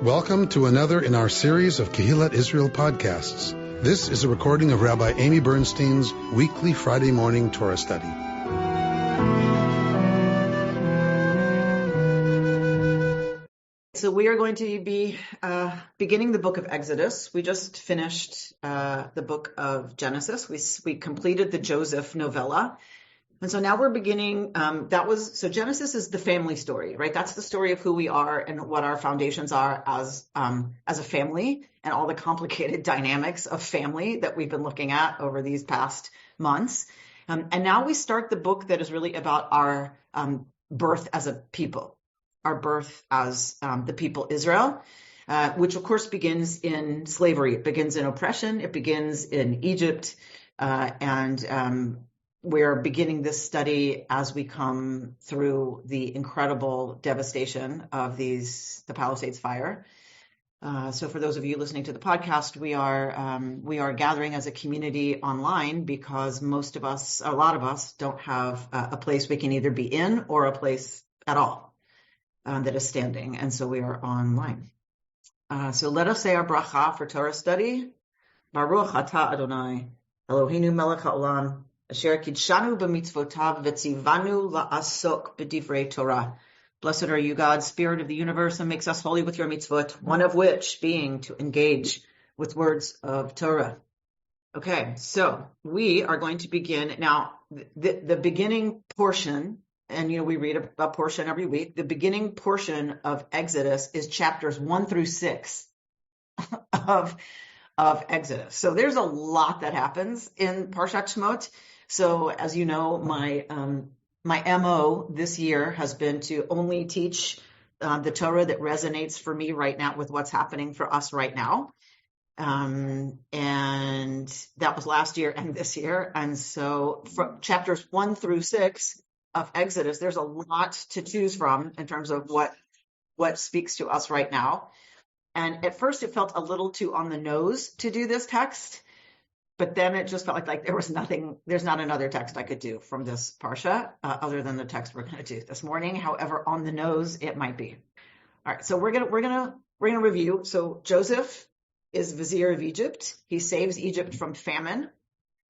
Welcome to another in our series of Kehillat Israel podcasts. This is a recording of Rabbi Amy Bernstein's weekly Friday morning Torah study. So we are going to be beginning the book of Exodus. We just finished the book of Genesis. We completed the Joseph novella. And so now we're beginning, so Genesis is the family story, right? That's the story of who we are and what our foundations are as a family and all the complicated dynamics of family that we've been looking at over these past months. And now we start the book that is really about our birth as a people, our birth as the people Israel, which of course begins in slavery. It begins in oppression. It begins in Egypt, we're beginning this study as we come through the incredible devastation of the Palisades fire. So for those of you listening to the podcast, we are gathering as a community online because a lot of us don't have a place we can either be in or a place at all that is standing. And so we are online. So let us say our bracha for Torah study. Baruch atah Adonai, Eloheinu melech haolam, asher kidshanu b'mitzvotav v'tzivanu la'asok b'divrei Torah. Blessed are you, God, Spirit of the universe, and makes us holy with your mitzvot, one of which being to engage with words of Torah. Okay, so we are going to begin now. The beginning portion, and we read a portion every week. The beginning portion of Exodus is chapters 1 through 6 of Exodus. So there's a lot that happens in Parshat Shemot. So as you know, my MO this year has been to only teach the Torah that resonates for me right now with what's happening for us right now. And that was last year and this year. And so from chapters 1 through 6 of Exodus, there's a lot to choose from in terms of what speaks to us right now. And at first it felt a little too on the nose to do this text. But then it just felt like there's not another text I could do from this Parsha other than the text we're going to do this morning. However, on the nose, it might be. All right, so we're gonna review. So Joseph is vizier of Egypt. He saves Egypt from famine.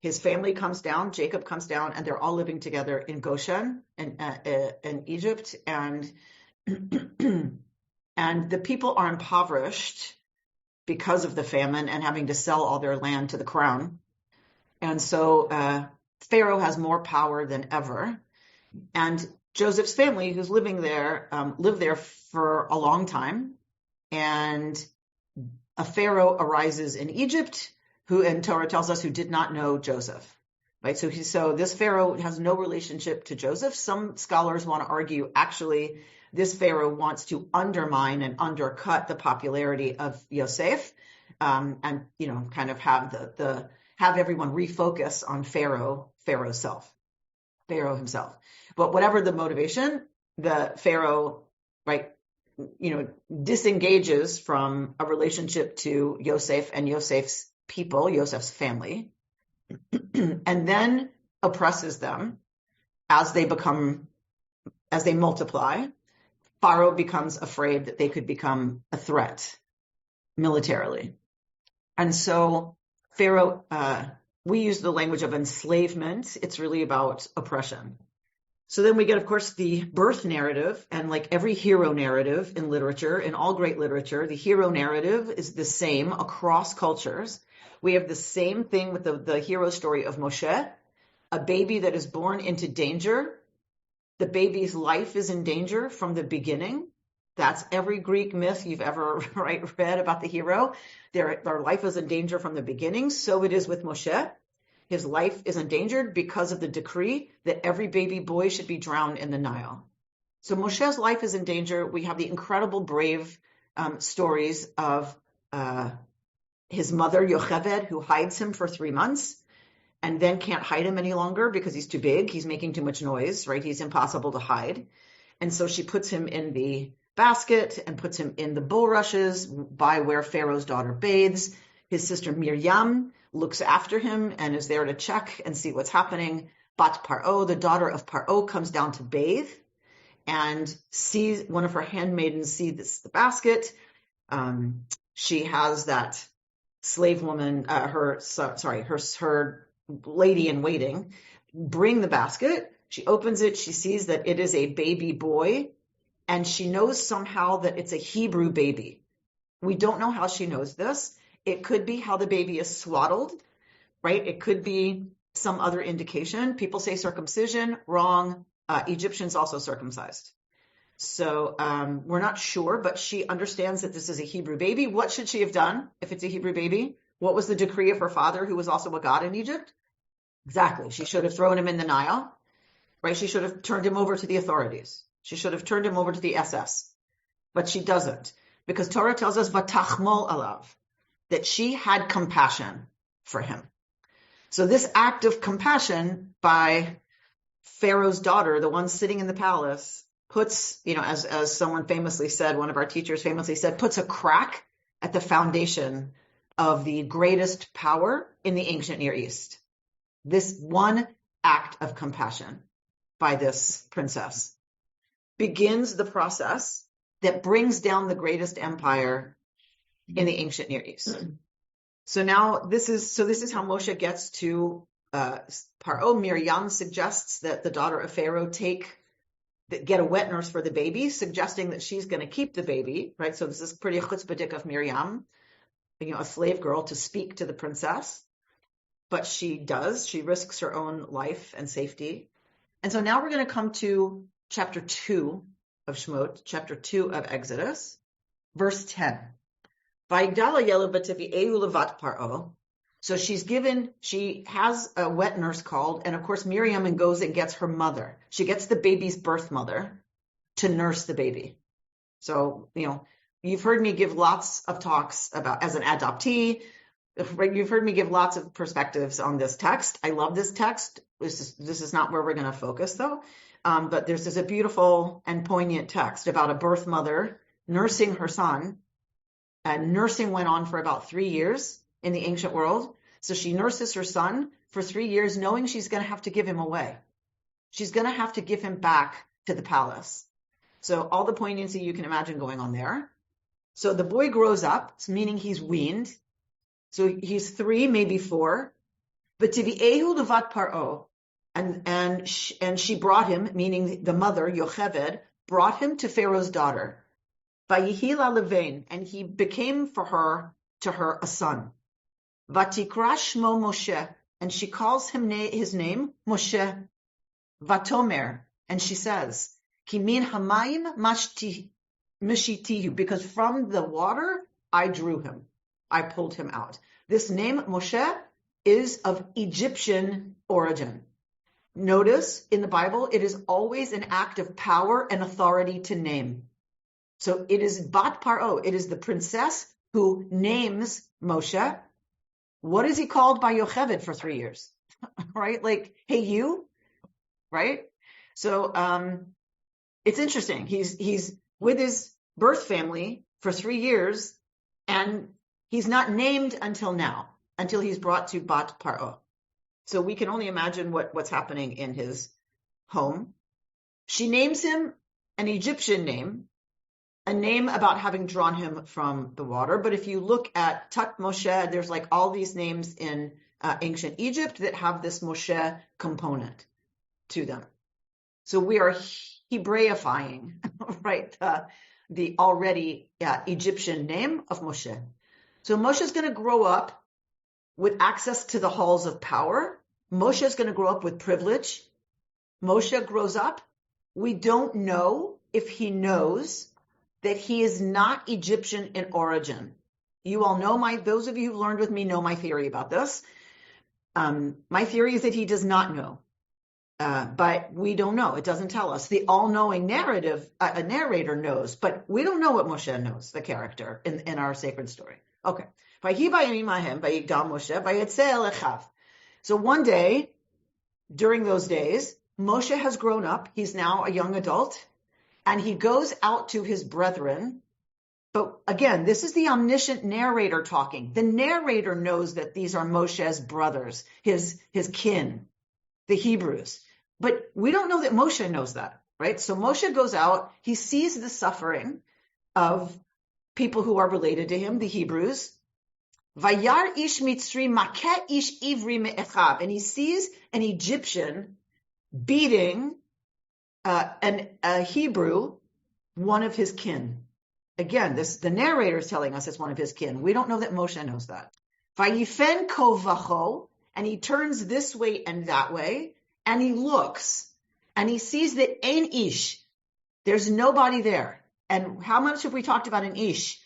His family comes down, Jacob comes down, and they're all living together in Goshen in Egypt. And and the people are impoverished because of the famine and having to sell all their land to the crown. And so Pharaoh has more power than ever. And Joseph's family, who's living there, lived there for a long time. And a Pharaoh arises in Egypt, who, and Torah tells us, who did not know Joseph. Right? So this Pharaoh has no relationship to Joseph. Some scholars want to argue, actually, this Pharaoh wants to undermine and undercut the popularity of Yosef, and kind of have everyone refocus on Pharaoh himself. But whatever the motivation, the Pharaoh, right, disengages from a relationship to Yosef and Yosef's people, Yosef's family, and then oppresses them as they multiply. Pharaoh becomes afraid that they could become a threat militarily. And so Pharaoh, we use the language of enslavement. It's really about oppression. So then we get, of course, the birth narrative, and like every hero narrative in literature, in all great literature, the hero narrative is the same across cultures. We have the same thing with the hero story of Moshe, a baby that is born into danger. The baby's life is in danger from the beginning. That's every Greek myth you've ever read about the hero. Their life is in danger from the beginning. So it is with Moshe. His life is endangered because of the decree that every baby boy should be drowned in the Nile. So Moshe's life is in danger. We have the incredible brave stories of his mother, Yocheved, who hides him for 3 months. And then can't hide him any longer because he's too big. He's making too much noise, right? He's impossible to hide. And so she puts him in the basket and puts him in the bulrushes by where Pharaoh's daughter bathes. His sister Miriam looks after him and is there to check and see what's happening. Bat Paro, the daughter of Paro, comes down to bathe and sees one of her handmaidens see the basket. She has that slave woman, her lady in waiting, bring the basket. She opens it. She sees that it is a baby boy, and she knows somehow that it's a Hebrew baby. We don't know how she knows this. It could be how the baby is swaddled, right? It could be some other indication. People say circumcision, wrong. Egyptians also circumcised. So we're not sure, but she understands that this is a Hebrew baby. What should she have done if it's a Hebrew baby? What was the decree of her father, who was also a god in Egypt? Exactly. She should have thrown him in the Nile, right? She should have turned him over to the authorities. She should have turned him over to the SS. But she doesn't, because Torah tells us, Vatachmol alav, that she had compassion for him. So this act of compassion by Pharaoh's daughter, the one sitting in the palace, puts, as someone famously said, one of our teachers famously said, puts a crack at the foundation of the greatest power in the ancient Near East. This one act of compassion by this princess begins the process that brings down the greatest empire in the ancient Near East. So now this is how Moshe gets to Paro. Miriam suggests that the daughter of Pharaoh get a wet nurse for the baby, suggesting that she's going to keep the baby, right? So this is pretty chutzpahdik of Miriam, a slave girl, to speak to the princess. But she does. She risks her own life and safety. And so now we're going to come to chapter 2 of Shemot, chapter 2 of Exodus, verse 10. So she has a wet nurse called, and of course Miriam goes and gets her mother. She gets the baby's birth mother to nurse the baby. So, you've heard me give lots of talks about, as an adoptee, you've heard me give lots of perspectives on this text. I love this text. This is not where we're going to focus, though. But there's a beautiful and poignant text about a birth mother nursing her son. And nursing went on for about 3 years in the ancient world. So she nurses her son for 3 years, knowing she's going to have to give him away. She's going to have to give him back to the palace. So all the poignancy you can imagine going on there. So the boy grows up, meaning he's weaned. So he's 3, maybe 4. But to be Ehu levat Paro, and she brought him, meaning the mother, Yocheved, brought him to Pharaoh's daughter. Vayihila levain, and he became to her a son. Vatikra shmo Moshe, and she calls his name Moshe. Vatomer, and she says, Ki min hamayim mishitihu, because from the water I drew him. I pulled him out. This name, Moshe, is of Egyptian origin. Notice in the Bible, it is always an act of power and authority to name. So it is Bat Paro. It is the princess who names Moshe. What is he called by Yocheved for 3 years? Right? Like, hey, you? Right? So it's interesting. He's with his birth family for 3 years, and he's not named until now, until he's brought to Bat Paro. So we can only imagine what's happening in his home. She names him an Egyptian name, a name about having drawn him from the water. But if you look at Tat Moshe, there's like all these names in ancient Egypt that have this Moshe component to them. So we are Hebraifying, right, the already Egyptian name of Moshe. So Moshe is going to grow up with access to the halls of power. Moshe is going to grow up with privilege. Moshe grows up. We don't know if he knows that he is not Egyptian in origin. You all know those of you who've learned with me know my theory about this. My theory is that he does not know. But we don't know. It doesn't tell us. The all-knowing a narrator knows, but we don't know what Moshe knows, the character in our sacred story. Okay. So one day, during those days, Moshe has grown up. He's now a young adult, and he goes out to his brethren. But again, this is the omniscient narrator talking. The narrator knows that these are Moshe's brothers, his kin, the Hebrews. But we don't know that Moshe knows that, right? So Moshe goes out. He sees the suffering of people who are related to him, the Hebrews. Vayar ish mitzri makeh ish ivri me'echav. And he sees an Egyptian beating a Hebrew, one of his kin. Again, the narrator is telling us it's one of his kin. We don't know that Moshe knows that. Vayifen kovacho, and he turns this way and that way, and he looks, and he sees that ein ish, there's nobody there. And how much have we talked about an ish?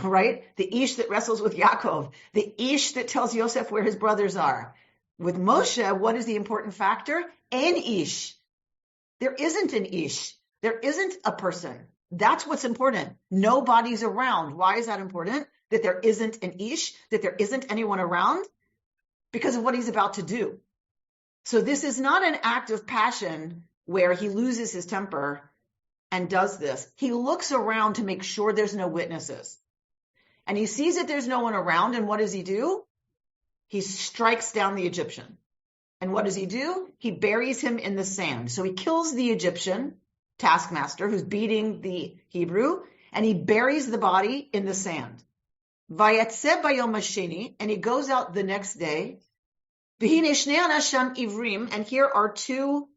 Right? The ish that wrestles with Yaakov, the ish that tells Yosef where his brothers are. With Moshe, what is the important factor? Ein ish. There isn't an ish. There isn't a person. That's what's important. Nobody's around. Why is that important? That there isn't an ish, that there isn't anyone around? Because of what he's about to do. So this is not an act of passion where he loses his temper and does this. He looks around to make sure there's no witnesses. And he sees that there's no one around, and what does he do? He strikes down the Egyptian. And what does he do? He buries him in the sand. So he kills the Egyptian taskmaster who's beating the Hebrew, and he buries the body in the sand. Vayatzeh bayom hasheni, and he goes out the next day. V'hine shnei anashim ivrim, and here are two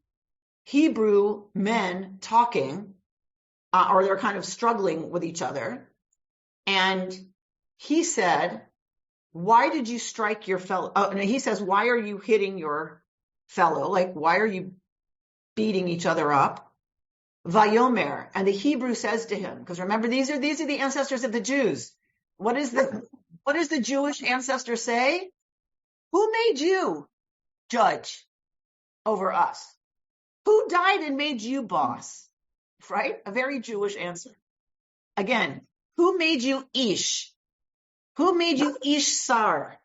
Hebrew men talking, or they're kind of struggling with each other. And he said, why did you strike your fellow? Oh, no, he says, why are you hitting your fellow? Like, why are you beating each other up? Vayomer, and the Hebrew says to him, because remember, these are the ancestors of the Jews. What does the Jewish ancestor say? Who made you judge over us? Who died and made you boss? Right? A very Jewish answer. Again, who made you ish? Who made you ish sar?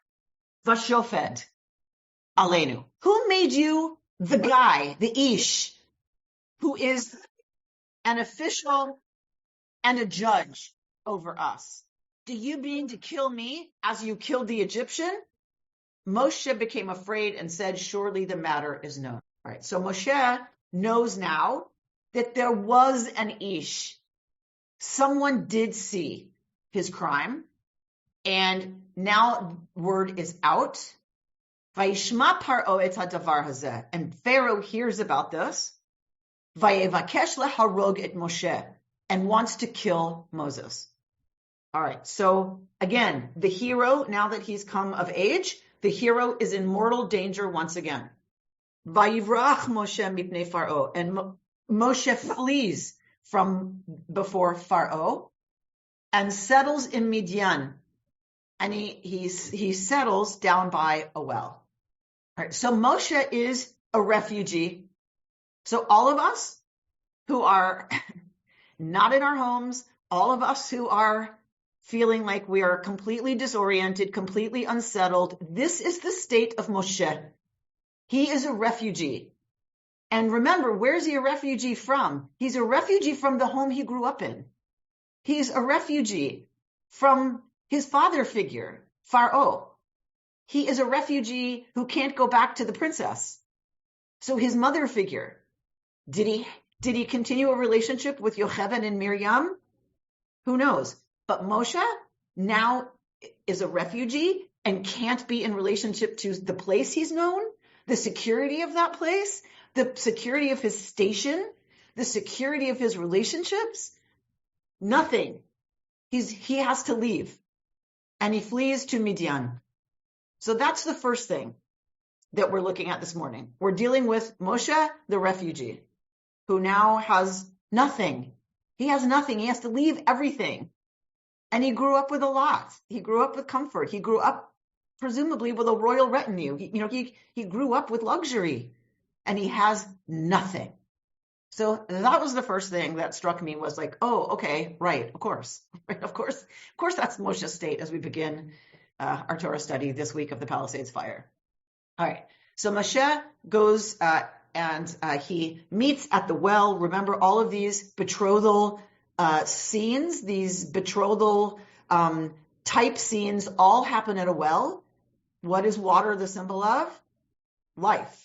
Vashofet aleinu. Who made you the guy, the ish, who is an official and a judge over us? Do you mean to kill me as you killed the Egyptian? Moshe became afraid and said, surely the matter is known. All right, so Moshe knows now that there was an ish. Someone did see his crime, and now word is out. Vayishma Paro et hadavar hazeh, and Pharaoh hears about this. Vayevakesh leharog et Moshe, and wants to kill Moses. All right, so again, the hero, now that he's come of age, the hero is in mortal danger once again. Vayivrach Moshe mipnei Pharaoh, and Moshe flees from before Pharaoh and settles in Midian, and he settles down by a well. All right, so Moshe is a refugee. So all of us who are not in our homes, all of us who are feeling like we are completely disoriented, completely unsettled, this is the state of Moshe. He is a refugee. And remember, where's he a refugee from? He's a refugee from the home he grew up in. He's a refugee from his father figure, Pharaoh. He is a refugee who can't go back to the princess. So his mother figure, did he continue a relationship with Yocheved and Miriam? Who knows? But Moshe now is a refugee and can't be in relationship to the place he's known, the security of that place, the security of his station, the security of his relationships. Nothing. He has to leave. And he flees to Midian. So that's the first thing that we're looking at this morning. We're dealing with Moshe, the refugee, who now has nothing. He has nothing. He has to leave everything. And he grew up with a lot. He grew up with comfort. He grew up presumably with a royal retinue. He grew up with luxury, and he has nothing. So that was the first thing that struck me, was like, oh, okay, right, of course, right, of course, that's Moshe's state as we begin our Torah study this week of the Palisades Fire. All right, so Moshe goes and he meets at the well. Remember, all of these betrothal scenes, these betrothal type scenes, all happen at a well. What is water the symbol of? Life,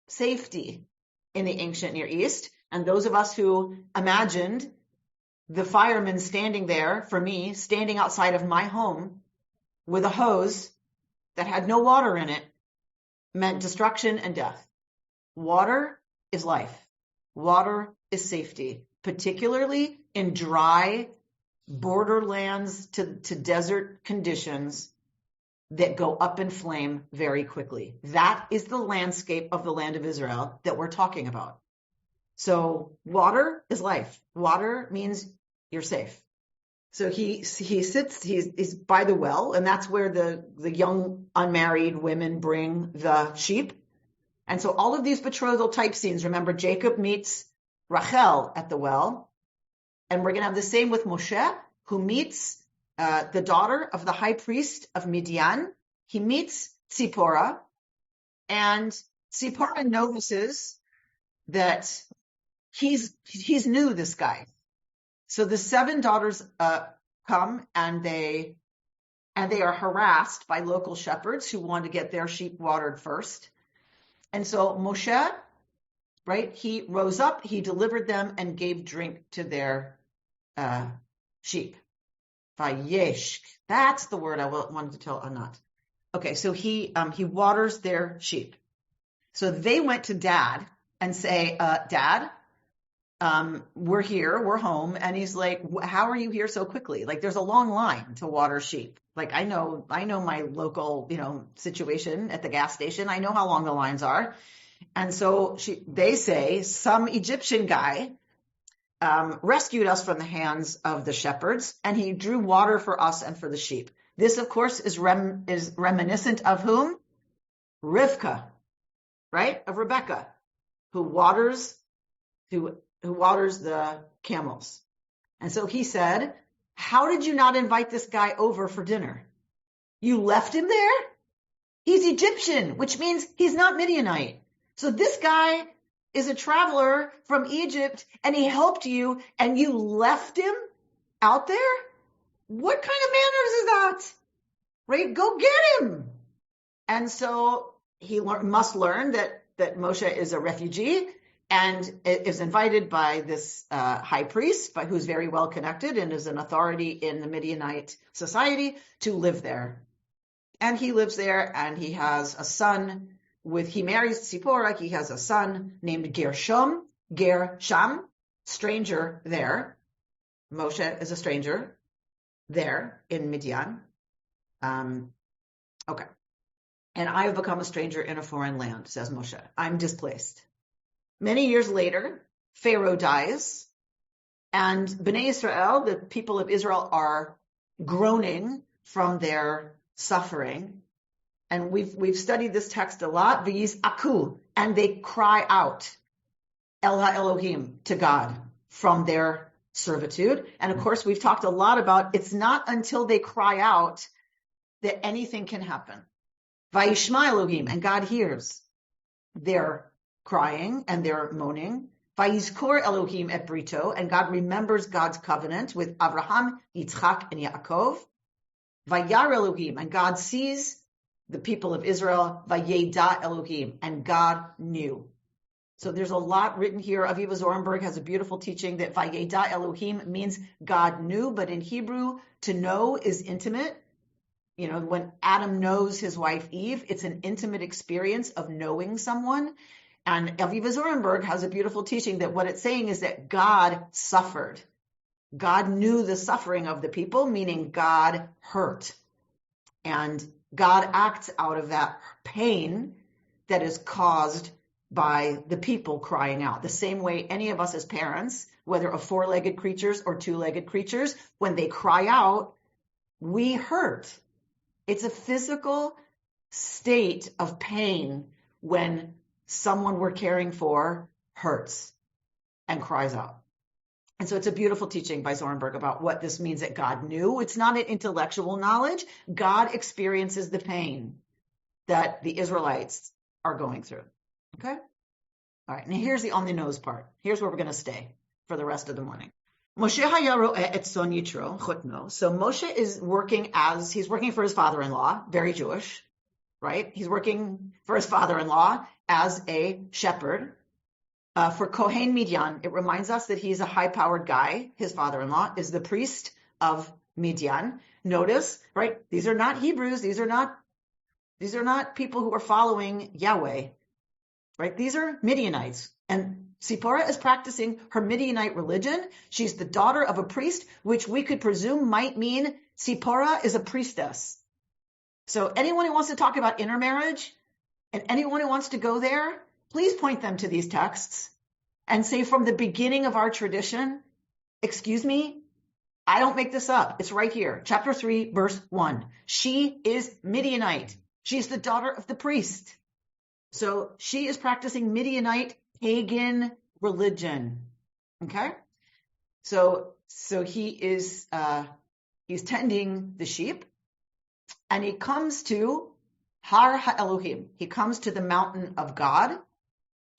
safety in the ancient Near East. And those of us who imagined the firemen standing there for me, standing outside of my home with a hose that had no water in it, meant destruction and death. Water is life. Water is safety, particularly in dry borderlands to desert conditions that go up in flame very quickly. That is the landscape of the land of Israel that we're talking about. So water is life. Water means you're safe. So he's by the well, and that's where the young unmarried women bring the sheep. And so all of these betrothal type scenes, remember Jacob meets Razel at the well, and we're going to have the same with Moshe, who meets the daughter of the high priest of Midian. He meets Tzipporah, and Tzipporah notices that he's new, this guy. So the 7 daughters come, and they are harassed by local shepherds who want to get their sheep watered first. And so Moshe, right, he rose up, he delivered them, and gave drink to their sheep. Vayeshk. That's the word I wanted to tell Anat. Okay, so he waters their sheep. So they went to Dad and say, Dad, we're here, we're home. And he's like, how are you here so quickly? Like, there's a long line to water sheep. Like, I know my local, situation at the gas station. I know how long the lines are. And so they say some Egyptian guy rescued us from the hands of the shepherds, and he drew water for us and for the sheep. This, of course, is reminiscent of whom? Rivka, right? Of Rebecca, who waters the camels. And so he said, how did you not invite this guy over for dinner? You left him there? He's Egyptian, which means he's not Midianite. So this guy is a traveler from Egypt, and he helped you, and you left him out there? What kind of manners is that? Right? Go get him. And so he must learn that Moshe is a refugee, and is invited by this high priest, who's very well connected and is an authority in the Midianite society, to live there. And he lives there, and he has a son he marries Tzipporah. He has a son named Gershom, stranger there. Moshe is a stranger there in Midian. Okay. And I have become a stranger in a foreign land, says Moshe. I'm displaced. Many years later, Pharaoh dies, and Bnei Israel, the people of Israel, are groaning from their suffering. And we've studied this text a lot. V'yiz aku, and they cry out, El HaElohim, to God from their servitude. And of course, we've talked a lot about it's not until they cry out that anything can happen. Vayishma Elohim, and God hears their crying and their moaning. Vayizkor Elohim et brito, and God remembers God's covenant with Abraham, Yitzchak, and Yaakov. Vayar Elohim, and God sees the people of Israel. Vayeda Elohim, and God knew. So there's a lot written here. Aviva Zorenberg has a beautiful teaching that Vayeda Elohim means God knew, but in Hebrew, to know is intimate. When Adam knows his wife Eve, it's an intimate experience of knowing someone. And Aviva Zorenberg has a beautiful teaching that what it's saying is that God suffered. God knew the suffering of the people, meaning God hurt. And God acts out of that pain that is caused by the people crying out. The same way any of us as parents, whether of 4-legged creatures or 2-legged creatures, when they cry out, we hurt. It's a physical state of pain when someone we're caring for hurts and cries out. And so it's a beautiful teaching by Zorenberg about what this means that God knew. It's not an intellectual knowledge. God experiences the pain that the Israelites are going through. Okay? All right. Now here's the on the nose part. Here's where we're going to stay for the rest of the morning. Moshe haya ro'eh et son yitro chutno. So Moshe is working for his father-in-law, very Jewish, right? He's working for his father-in-law as a shepherd. For Kohen Midian, it reminds us that he's a high-powered guy. His father-in-law is the priest of Midian. Notice, right? These are not Hebrews. These are not people who are following Yahweh, right? These are Midianites. And Sipporah is practicing her Midianite religion. She's the daughter of a priest, which we could presume might mean Sipporah is a priestess. So anyone who wants to talk about intermarriage and anyone who wants to go there, please point them to these texts and say from the beginning of our tradition, excuse me, I don't make this up. It's right here. Chapter 3, verse 1. She is Midianite. She's the daughter of the priest. So she is practicing Midianite pagan religion. Okay? So he is he's tending the sheep, and he comes to Har HaElohim. He comes to the mountain of God,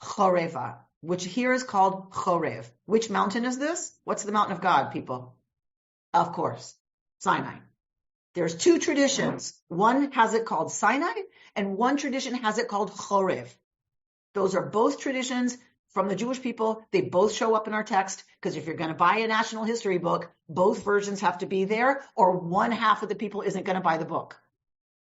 Choreva, which here is called Chorev. Which mountain is this? What's the mountain of God, people? Of course, Sinai. There's two traditions. One has it called Sinai, and one tradition has it called Chorev. Those are both traditions from the Jewish people. They both show up in our text, because if you're going to buy a national history book, both versions have to be there, or one half of the people isn't going to buy the book.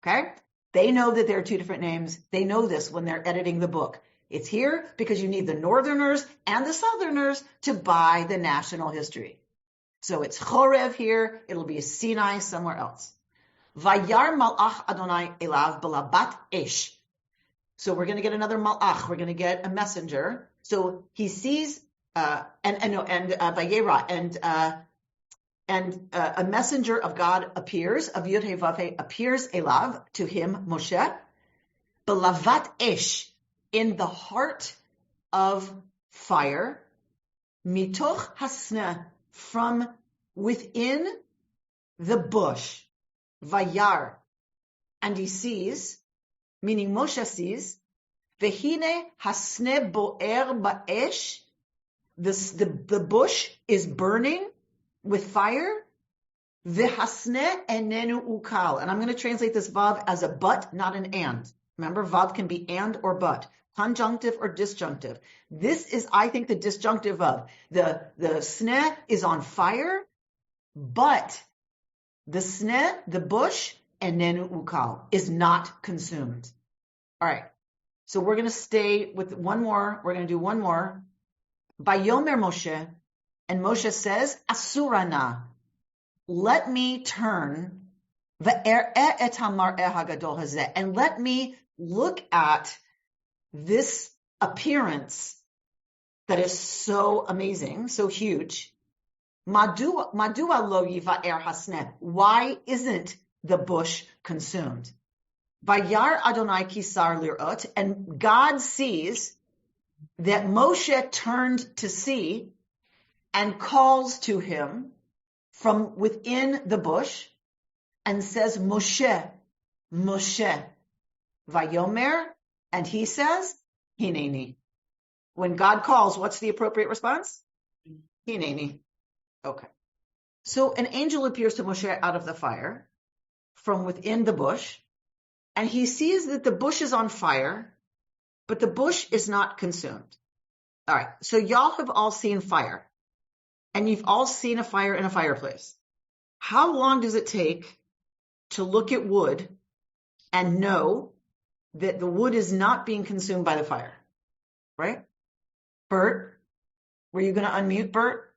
Okay? They know that there are two different names. They know this when they're editing the book. It's here because you need the Northerners and the Southerners to buy the national history. So it's Chorev here. It'll be Sinai somewhere else. Vayar malach Adonai elav belabat esh. So we're going to get another malach. We're going to get a messenger. So he sees Vayera and a messenger of God appears, of Yud He Vav He appears elav to him, Moshe, belavat esh, in the heart of fire, mitoch hasna, from within the bush, vayar, and he sees, meaning Moshe sees, vehine hasne boer ba'esh, the bush is burning with fire, v'hasne enenu ukal, and I'm going to translate this vav as a but, not an and. Remember, vav can be and or but, conjunctive or disjunctive. This is, I think, the disjunctive of the sneh is on fire, but the sneh, the bush, and nenu ukal is not consumed. All right. So we're going to stay with one more. We're going to do one more. Vayomer Moshe, and Moshe says, Asurana, let me turn and let me look at this appearance that is so amazing, so huge. Madua lo yiva'er hasneh. Why isn't the bush consumed? Vayar Adonai kisar lirot, and God sees that Moshe turned to see and calls to him from within the bush and says, Moshe, Moshe. Vayomer, and he says, Hineni. When God calls, what's the appropriate response? Hineni. Okay. So an angel appears to Moshe out of the fire from within the bush, and he sees that the bush is on fire, but the bush is not consumed. All right. So y'all have all seen fire, and you've all seen a fire in a fireplace. How long does it take to look at wood and know that the wood is not being consumed by the fire? Right? Bert, were you going to unmute, Bert?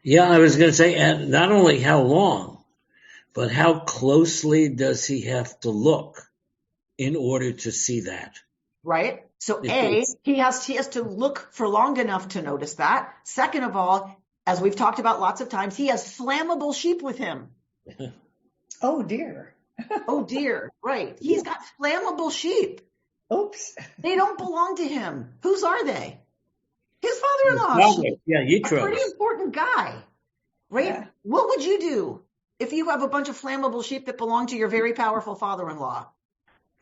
Yeah, I was going to say, and not only how long, but how closely does he have to look in order to see that? Right? So he has to look for long enough to notice that. Second of all, as we've talked about lots of times, he has flammable sheep with him. Oh, dear. Oh, dear. Right. He's got flammable sheep. Oops. They don't belong to him. Whose are they? His father-in-law. Yeah, Yitro. A pretty important guy. Right? Yeah. What would you do if you have a bunch of flammable sheep that belong to your very powerful father-in-law?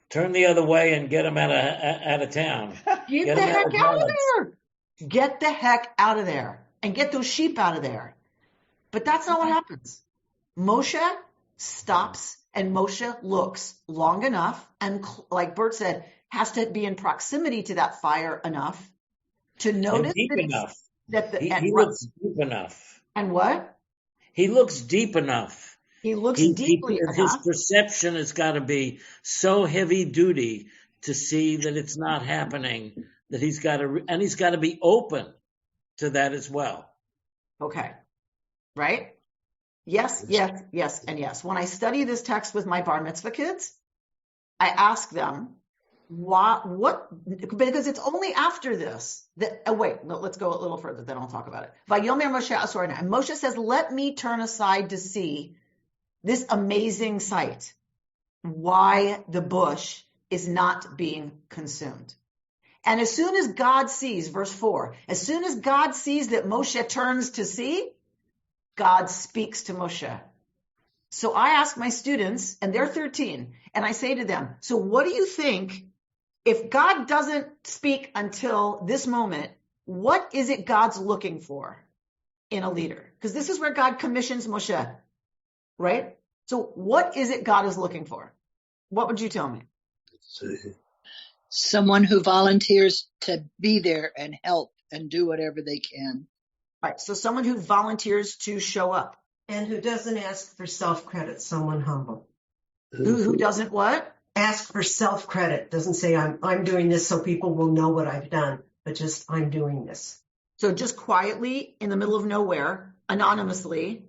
Turn the other way and get him out of town. Get the heck out of there. Get the heck out of there. And get those sheep out of there. But that's not what happens. Moshe stops and Moshe looks long enough and, like Bert said, has to be in proximity to that fire enough to notice deep that enough. he looks deep enough. And what? He looks deep enough. He looks deeply enough. His perception has got to be so heavy duty to see that it's not happening, that he's got to be open to that as well. Okay. Right? Yes, yes, yes, and yes. When I study this text with my bar mitzvah kids, I ask them, because it's only after this that, let's go a little further, then I'll talk about it. Vayomer Moshe Asorna. And Moshe says, let me turn aside to see this amazing sight, why the bush is not being consumed. And as soon as God sees, verse 4, as soon as God sees that Moshe turns to see, God speaks to Moshe. So I ask my students, and they're 13, and I say to them, so what do you think, if God doesn't speak until this moment, what is it God's looking for in a leader? Because this is where God commissions Moshe, right? So what is it God is looking for? What would you tell me? Someone who volunteers to be there and help and do whatever they can. All right, so someone who volunteers to show up. And who doesn't ask for self-credit, someone humble. Who doesn't what? Ask for self-credit. Doesn't say I'm doing this so people will know what I've done, but just I'm doing this. So just quietly in the middle of nowhere, anonymously,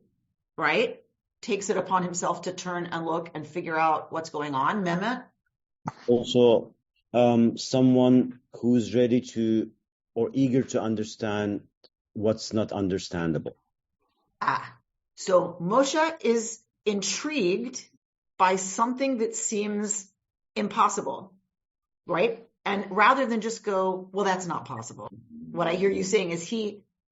right? Takes it upon himself to turn and look and figure out what's going on. Mehmet? Also, someone who's ready to or eager to understand what's not understandable. So Moshe is intrigued by something that seems impossible, right? And rather than just go, well, that's not possible. What I hear you saying is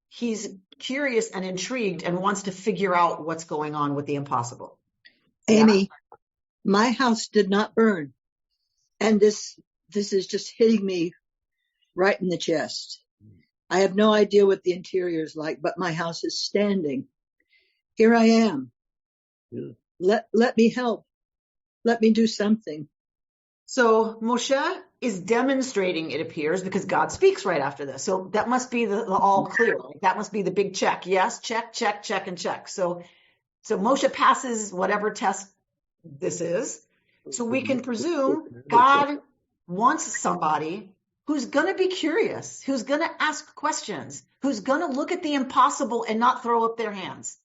he's curious and intrigued and wants to figure out what's going on with the impossible. Amy, my house did not burn. And this is just hitting me right in the chest. I have no idea what the interior is like, but my house is standing. Here I am. Yeah. Let me help. Let me do something. So Moshe is demonstrating, it appears, because God speaks right after this. So that must be the all clear. Like that must be the big check. Yes, check, check, check, and check. So Moshe passes whatever test this is. So we can presume God wants somebody who's going to be curious, who's going to ask questions, who's going to look at the impossible and not throw up their hands,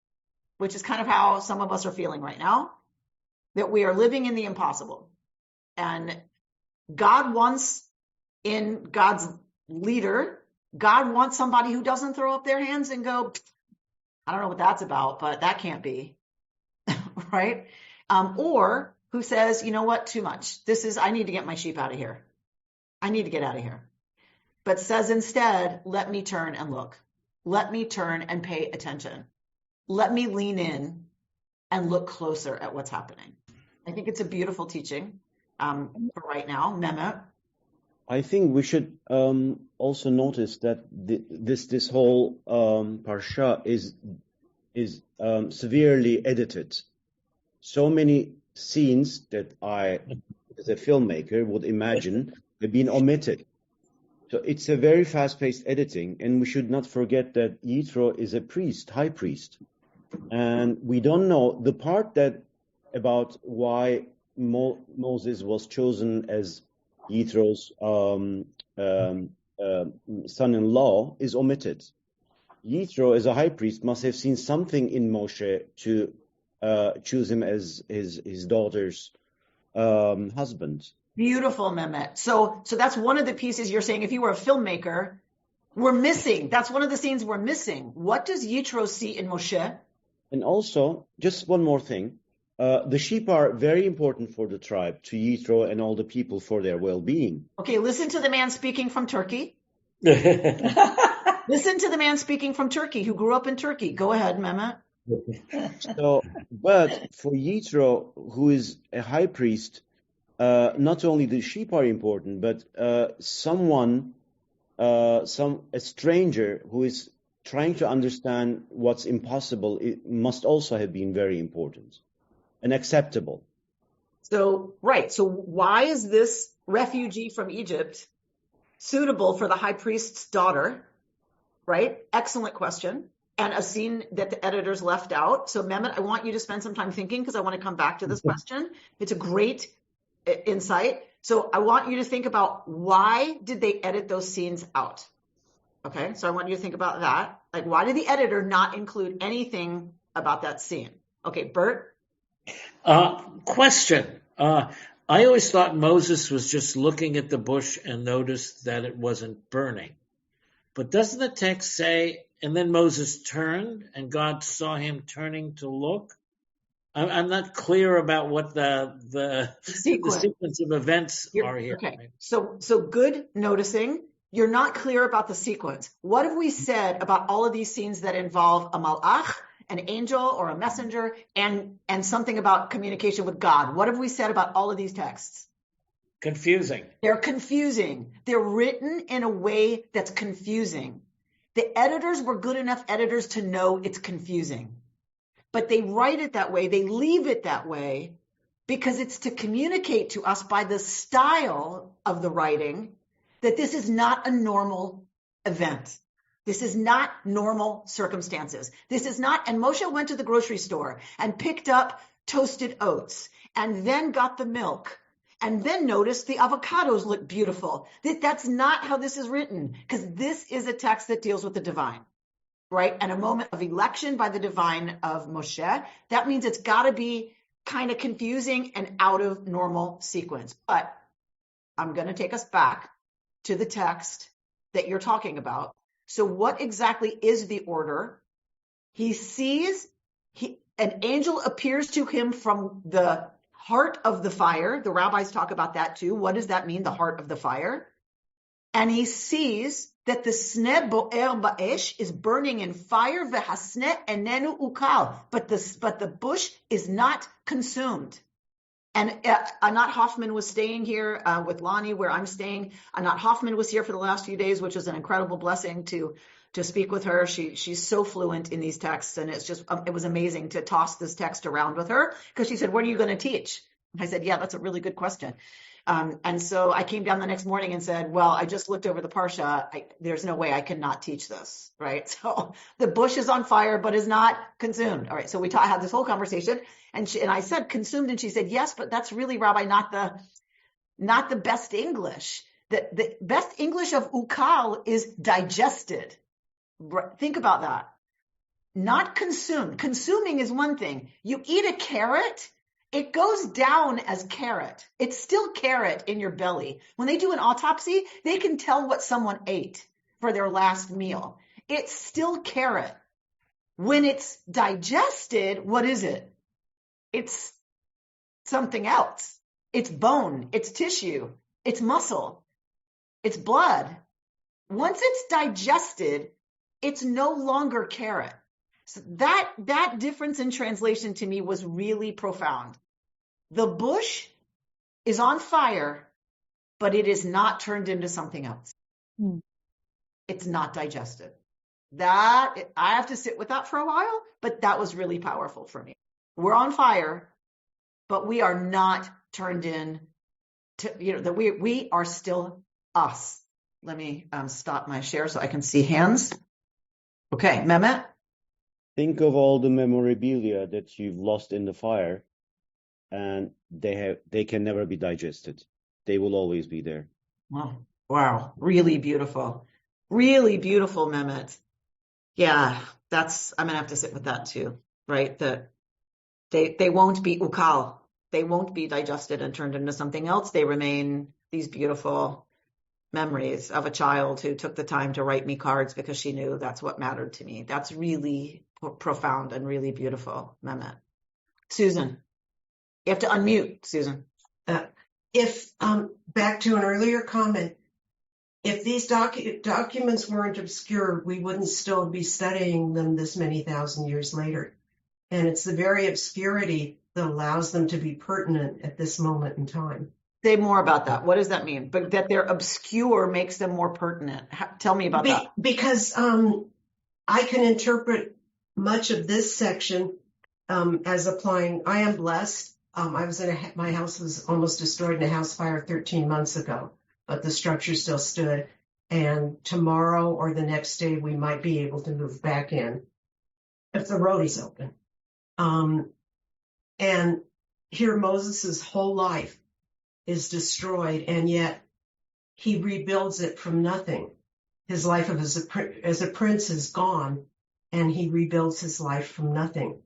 which is kind of how some of us are feeling right now, that we are living in the impossible. And God wants, in God's leader, God wants somebody who doesn't throw up their hands and go, I don't know what that's about, but that can't be, right? Or who says, you know what, too much. I need to get my sheep out of here. I need to get out of here. But says instead, let me turn and look. Let me turn and pay attention. Let me lean in and look closer at what's happening. I think it's a beautiful teaching for right now. Mehmet? I think we should also notice that this whole parsha is severely edited. So many scenes that I, as a filmmaker, would imagine have been omitted. So it's a very fast-paced editing, and we should not forget that Yitro is a priest, high priest. And we don't know the part that about why Moses was chosen as Yitro's son-in-law is omitted. Yitro, as a high priest, must have seen something in Moshe to choose him as his daughter's husband. Beautiful, Mehmet. So that's one of the pieces you're saying. If you were a filmmaker, we're missing. That's one of the scenes we're missing. What does Yitro see in Moshe? And also, just one more thing. The sheep are very important for the tribe, to Yitro and all the people for their well-being. Okay, listen to the man speaking from Turkey. Listen to the man speaking from Turkey who grew up in Turkey. Go ahead, Mehmet. So, but for Yitro, who is a high priest, not only the sheep are important, but a stranger who is trying to understand what's impossible, it must also have been very important and acceptable. So, right. So why is this refugee from Egypt suitable for the high priest's daughter, right? Excellent question. And a scene that the editors left out. So Mehmet, I want you to spend some time thinking because I want to come back to this question. It's a great insight. So I want you to think about why did they edit those scenes out? Okay, so I want you to think about that. Like, why did the editor not include anything about that scene? Okay, Bert? Question. I always thought Moses was just looking at the bush and noticed that it wasn't burning. But doesn't the text say, and then Moses turned and God saw him turning to look? I'm not clear about what the sequence of events are here. Okay, so good noticing. You're not clear about the sequence. What have we said about all of these scenes that involve a malach, an angel or a messenger, and something about communication with God? What have we said about all of these texts? Confusing. They're confusing. They're written in a way that's confusing. The editors were good enough editors to know it's confusing. But they write it that way, they leave it that way, because it's to communicate to us by the style of the writing that this is not a normal event. This is not normal circumstances. This is not, and Moshe went to the grocery store and picked up toasted oats and then got the milk and then noticed the avocados look beautiful. That's not how this is written, because this is a text that deals with the divine, right? And a moment of election by the divine of Moshe. That means it's got to be kind of confusing and out of normal sequence. But I'm going to take us back to the text that you're talking about. So what exactly is the order? He sees, an angel appears to him from the heart of the fire. The rabbis talk about that too. What does that mean, the heart of the fire? And he sees that the sneh boer ba'esh is burning in fire, v'hasneh enenu ukal, but the bush is not consumed. And Anat Hoffman was staying here with Lonnie, where I'm staying. Anat Hoffman was here for the last few days, which was an incredible blessing to speak with her. She's so fluent in these texts, and it was amazing to toss this text around with her, because she said, "What are you going to teach?" I said, "Yeah, that's a really good question." And so I came down the next morning and said, "Well, I just looked over the parsha. There's no way I cannot teach this, right?" So the bush is on fire, but is not consumed. All right. So we had this whole conversation, and I said consumed, and she said, "Yes, but that's really, Rabbi, not the best English. The best English of ukal is digested. Think about that. Not consumed. Consuming is one thing. You eat a carrot, it goes down as carrot. It's still carrot in your belly. When they do an autopsy, they can tell what someone ate for their last meal. It's still carrot. When it's digested, what is it? It's something else. It's bone, it's tissue, it's muscle, it's blood. Once it's digested, it's no longer carrot. So that difference in translation to me was really profound. The bush is on fire, but it is not turned into something else. It's not digested. I have to sit with that for a while, but that was really powerful for me. We're on fire, but we are not turned in to, that we are still us. Let me stop my share so I can see hands. Okay, Mehmet? Think of all the memorabilia that you've lost in the fire, and they can never be digested. They will always be there. Wow. Really beautiful. Really beautiful, Mehmet. Yeah, I'm going to have to sit with that too, right? That they won't be ukal. They won't be digested and turned into something else. They remain these beautiful memories of a child who took the time to write me cards because she knew that's what mattered to me. That's really profound and really beautiful, Mehmet. Susan, you have to unmute, Susan. If back to an earlier comment, if these documents weren't obscure, we wouldn't still be studying them this many thousand years later. And it's the very obscurity that allows them to be pertinent at this moment in time. Say more about that. What does that mean? But that they're obscure makes them more pertinent. Tell me about that. Because I can interpret much of this section as applying. I am blessed. I was my house was almost destroyed in a house fire 13 months ago, but the structure still stood. And tomorrow or the next day, we might be able to move back in if the road is open. And here Moses' whole life is destroyed, and yet he rebuilds it from nothing. His life as a prince is gone, and he rebuilds his life from nothing.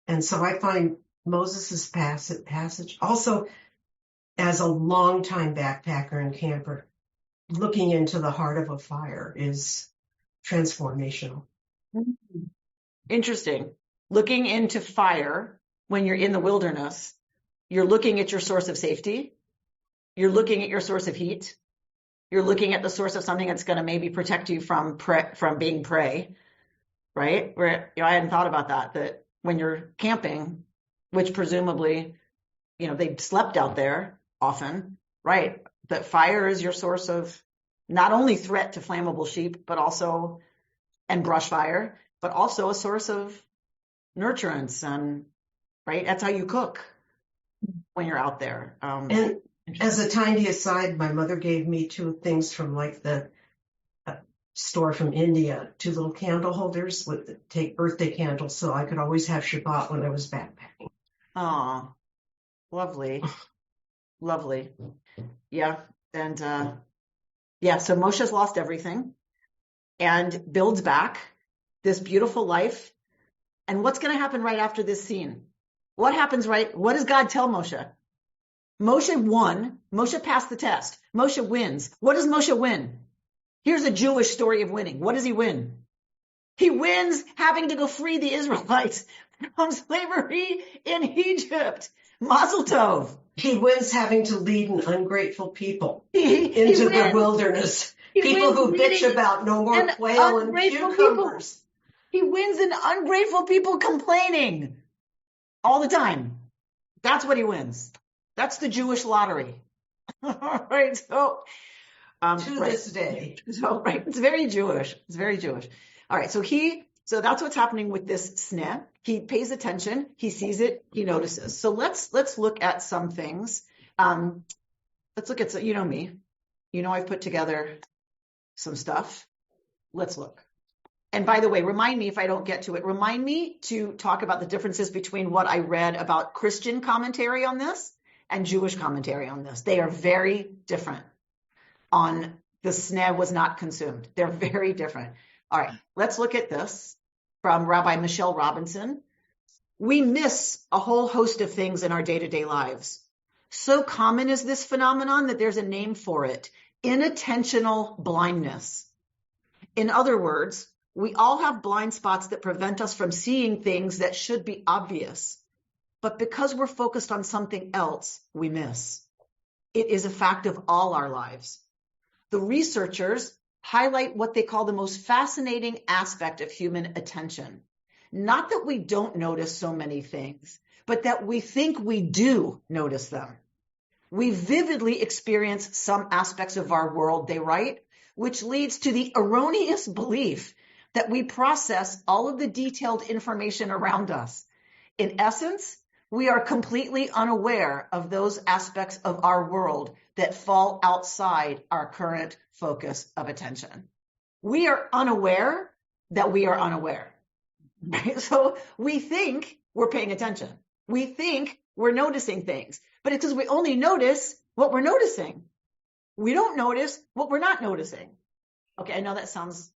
And so I find Moses' passage also, as a longtime backpacker and camper, looking into the heart of a fire is transformational. Interesting. Looking into fire when you're in the wilderness, you're looking at your source of safety. You're looking at your source of heat. You're looking at the source of something that's going to maybe protect you from being prey, right? Where, I hadn't thought about that when you're camping, which presumably, they slept out there often, right? That fire is your source of not only threat to flammable sheep, but also, and brush fire, but also a source of nurturance, and right? That's how you cook when you're out there. And as a tiny aside, my mother gave me 2 things from like the store from India, 2 little candle holders with take birthday candles, so I could always have Shabbat when I was backpacking. Oh, lovely. Lovely. Yeah. And so Moshe's lost everything and builds back this beautiful life. And what's going to happen right after this scene? What does God tell Moshe? Moshe won. Moshe passed the test. Moshe wins. What does Moshe win? Here's a Jewish story of winning. What does he win? He wins having to go free the Israelites from slavery in Egypt. Mazel tov. He wins having to lead an ungrateful people into the wilderness. People who bitch about no more quail and cucumbers. He wins an ungrateful people complaining all the time. That's what he wins. That's the Jewish lottery. All right. So, this day. So, right. It's very Jewish. All right. So that's what's happening with this sneh. He pays attention. He sees it. He notices. So let's look at some things. Let's look at, me. I've put together some stuff. Let's look. And by the way, remind me if I don't get to it, remind me to talk about the differences between what I read about Christian commentary on this and Jewish commentary on this. They are very different on the sneh was not consumed. They're very different. All right, let's look at this from Rabbi Michelle Robinson. We miss a whole host of things in our day-to-day lives. So common is this phenomenon that there's a name for it, inattentional blindness. In other words, we all have blind spots that prevent us from seeing things that should be obvious. But because we're focused on something else, we miss. It is a fact of all our lives. The researchers highlight what they call the most fascinating aspect of human attention. Not that we don't notice so many things, but that we think we do notice them. We vividly experience some aspects of our world, they write, which leads to the erroneous belief that we process all of the detailed information around us. In essence, we are completely unaware of those aspects of our world that fall outside our current focus of attention. We are unaware that we are unaware. Right? So we think we're paying attention. We think we're noticing things, but it's because we only notice what we're noticing. We don't notice what we're not noticing. Okay, I know that sounds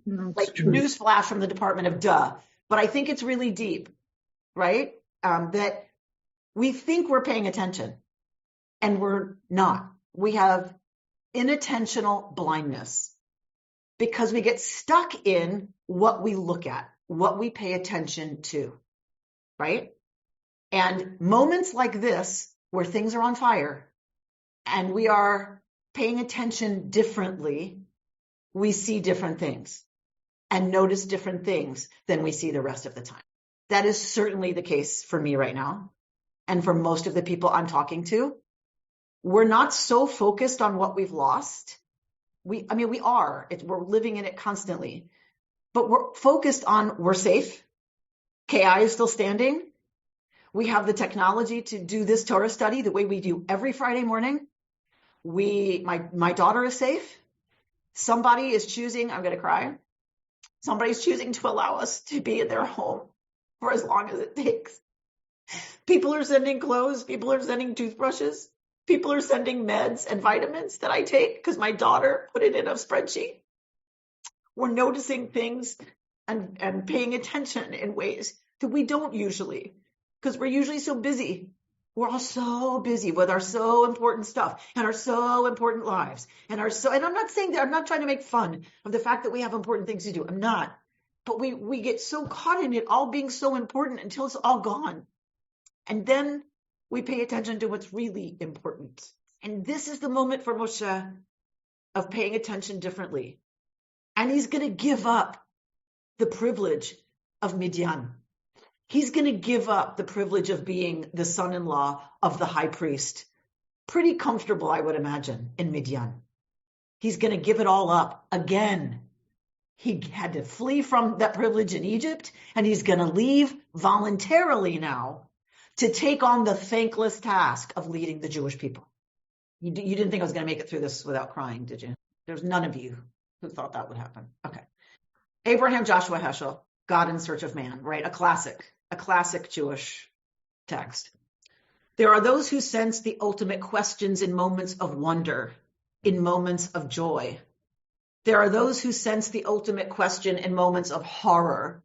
like newsflash from the Department of Duh, but I think it's really deep, right? That we think we're paying attention and we're not. We have inattentional blindness because we get stuck in what we look at, what we pay attention to, right? And moments like this, where things are on fire and we are paying attention differently, we see different things and notice different things than we see the rest of the time. That is certainly the case for me right now. And for most of the people I'm talking to, we're not so focused on what we've lost. We are. We're living in it constantly. But we're focused on we're safe. KI is still standing. We have the technology to do this Torah study the way we do every Friday morning. My daughter is safe. Somebody is choosing, I'm going to cry. Somebody's choosing to allow us to be in their home for as long as it takes. People are sending clothes. People are sending toothbrushes. People are sending meds and vitamins that I take because my daughter put it in a spreadsheet. We're noticing things and paying attention in ways that we don't usually, because we're usually so busy. We're all so busy with our so important stuff and our so important lives and I'm not saying that, I'm not trying to make fun of the fact that we have important things to do. I'm not. But we get so caught in it all being so important until it's all gone. And then we pay attention to what's really important. And this is the moment for Moshe of paying attention differently. And he's going to give up the privilege of Midian. He's going to give up the privilege of being the son-in-law of the high priest. Pretty comfortable, I would imagine, in Midian. He's going to give it all up again. He had to flee from that privilege in Egypt, and he's going to leave voluntarily now to take on the thankless task of leading the Jewish people. You didn't think I was going to make it through this without crying, did you? There's none of you who thought that would happen. Okay. Abraham, Joshua, Heschel, God in Search of Man, right? A classic Jewish text. There are those who sense the ultimate questions in moments of wonder, in moments of joy. There are those who sense the ultimate question in moments of horror,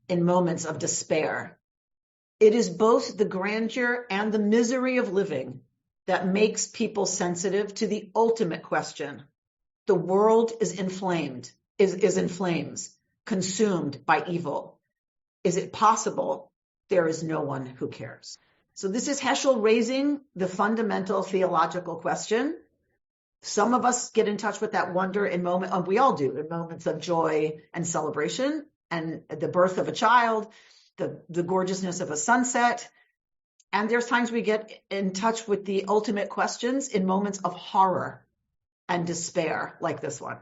in moments of despair. It is both the grandeur and the misery of living that makes people sensitive to the ultimate question. The world is inflamed, is in flames, consumed by evil. Is it possible there is no one who cares? So this is Heschel raising the fundamental theological question. Some of us get in touch with that wonder in moments, we all do, in moments of joy and celebration, and the birth of a child, the gorgeousness of a sunset. And there's times we get in touch with the ultimate questions in moments of horror and despair, like this one.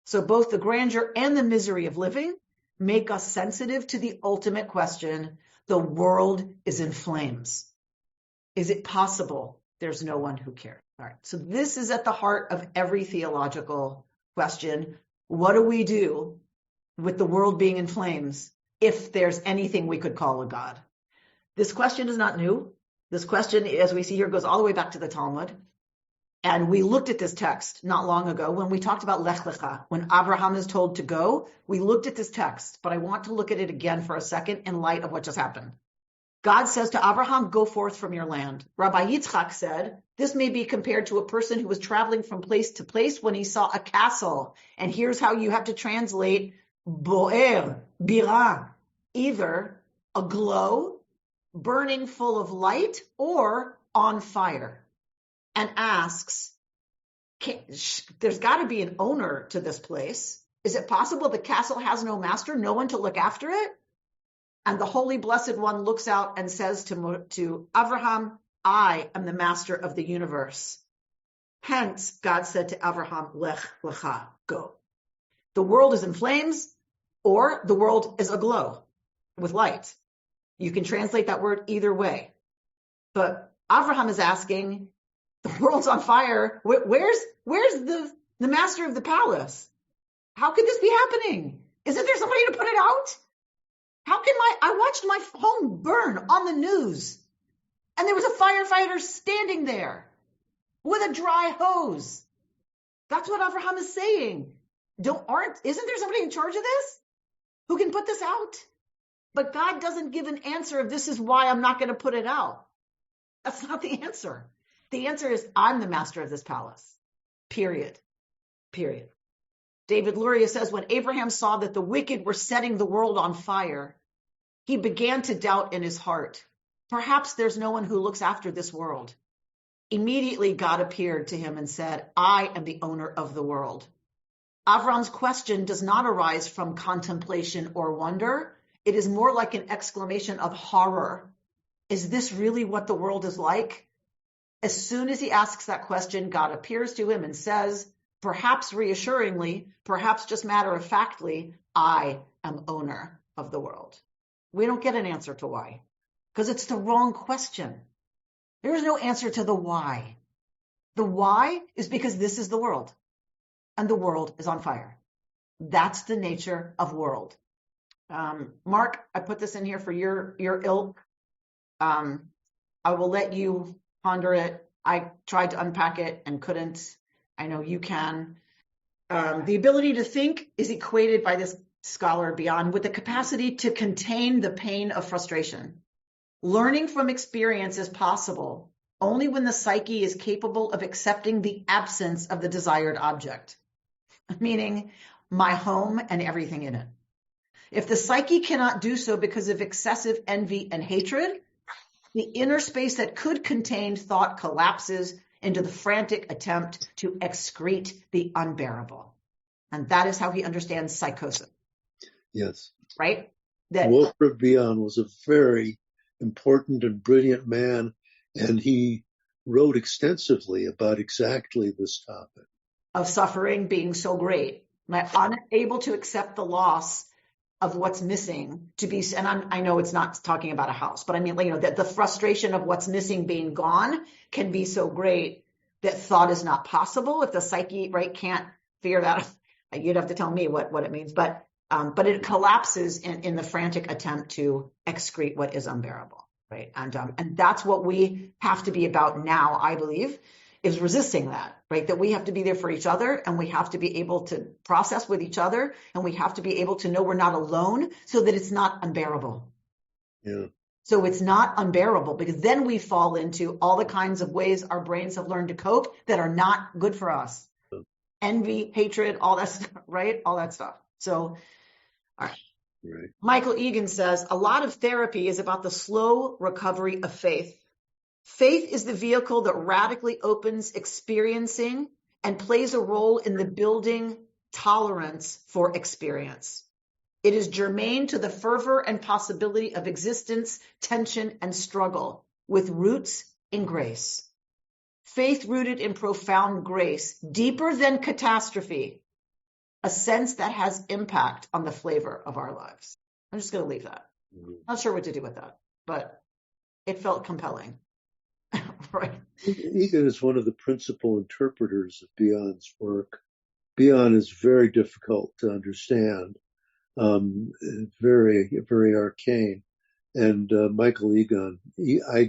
So both the grandeur and the misery of living make us sensitive to the ultimate question. The world is in flames. Is it possible there's no one who cares? All right. So this is at the heart of every theological question. What do we do with the world being in flames if there's anything we could call a God? This question is not new. This question, as we see here, goes all the way back to the Talmud. And we looked at this text not long ago when we talked about Lech Lecha. When Abraham is told to go, we looked at this text, but I want to look at it again for a second in light of what just happened. God says to Abraham, go forth from your land. Rabbi Yitzchak said, this may be compared to a person who was traveling from place to place when he saw a castle. And here's how you have to translate boer, bira, either a glow, burning full of light, or on fire. And asks, there's got to be an owner to this place. Is it possible the castle has no master, no one to look after it? And the Holy Blessed One looks out and says to Abraham, I am the master of the universe. Hence, God said to Abraham, Lech Lecha, go. The world is in flames, or the world is aglow with light. You can translate that word either way. But Abraham is asking, the world's on fire. Where's the master of the palace? How could this be happening? Isn't there somebody to put it out? How can I watched my home burn on the news, and there was a firefighter standing there with a dry hose. That's what Abraham is saying. Isn't there somebody in charge of this who can put this out? But God doesn't give an answer of this is why I'm not going to put it out. That's not the answer. The answer is I'm the master of this palace. Period. David Luria says when Abraham saw that the wicked were setting the world on fire, he began to doubt in his heart. Perhaps there's no one who looks after this world. Immediately God appeared to him and said, I am the owner of the world. Avram's question does not arise from contemplation or wonder. It is more like an exclamation of horror. Is this really what the world is like? As soon as he asks that question, God appears to him and says, perhaps reassuringly, perhaps just matter-of-factly, I am owner of the world. We don't get an answer to why, because it's the wrong question. There is no answer to the why. The why is because this is the world. and the world is on fire. That's the nature of world. Mark, I put this in here for your ilk. I will let you ponder it. I tried to unpack it and couldn't. I know you can. The ability to think is equated by this scholar beyond with the capacity to contain the pain of frustration. Learning from experience is possible only when the psyche is capable of accepting the absence of the desired object, meaning my home and everything in it. If the psyche cannot do so because of excessive envy and hatred, the inner space that could contain thought collapses into the frantic attempt to excrete the unbearable. And that is how he understands psychosis. Yes. Right? Wilfred Bion was a very important and brilliant man, and he wrote extensively about exactly this topic. Of suffering being so great, unable to accept the loss of what's missing to be, and I know it's not talking about a house, but I mean, that the frustration of what's missing being gone can be so great that thought is not possible. If the psyche, right, can't figure that out, you'd have to tell me what it means, but it collapses in the frantic attempt to excrete what is unbearable, right? And that's what we have to be about now, I believe, is resisting that, right? That we have to be there for each other, and we have to be able to process with each other, and we have to be able to know we're not alone so that it's not unbearable. Yeah. So it's not unbearable, because then we fall into all the kinds of ways our brains have learned to cope that are not good for us. Envy, hatred, all that stuff, right? All that stuff. So, all right. Right. Michael Egan says, a lot of therapy is about the slow recovery of faith. Faith is the vehicle that radically opens experiencing and plays a role in the building tolerance for experience. It is germane to the fervor and possibility of existence, tension, and struggle, with roots in grace. Faith rooted in profound grace, deeper than catastrophe, a sense that has impact on the flavor of our lives. I'm just going to leave that. Not sure what to do with that, but it felt compelling. Right. Egan is one of the principal interpreters of Bion's work. Bion is very difficult to understand, very, very arcane. And Michael Egan, I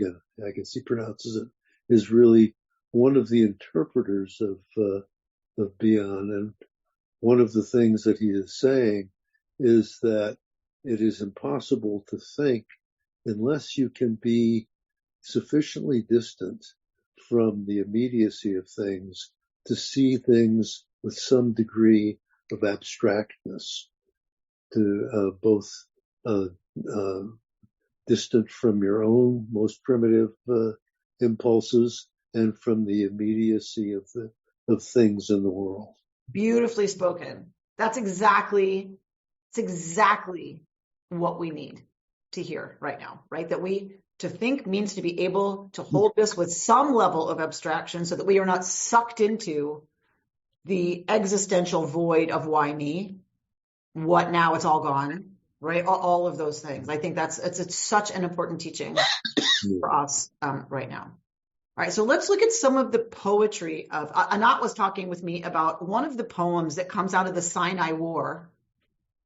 guess he pronounces it, is really one of the interpreters of Bion. And one of the things that he is saying is that it is impossible to think unless you can be sufficiently distant from the immediacy of things to see things with some degree of abstractness, to both distant from your own most primitive impulses and from the immediacy of things in the world. Beautifully spoken. It's exactly what we need to hear right now, right? To think means to be able to hold this with some level of abstraction so that we are not sucked into the existential void of why me, what now, it's all gone, right? All of those things. I think it's such an important teaching for us right now. All right, so let's look at some of the poetry of, Anat was talking with me about one of the poems that comes out of the Sinai War,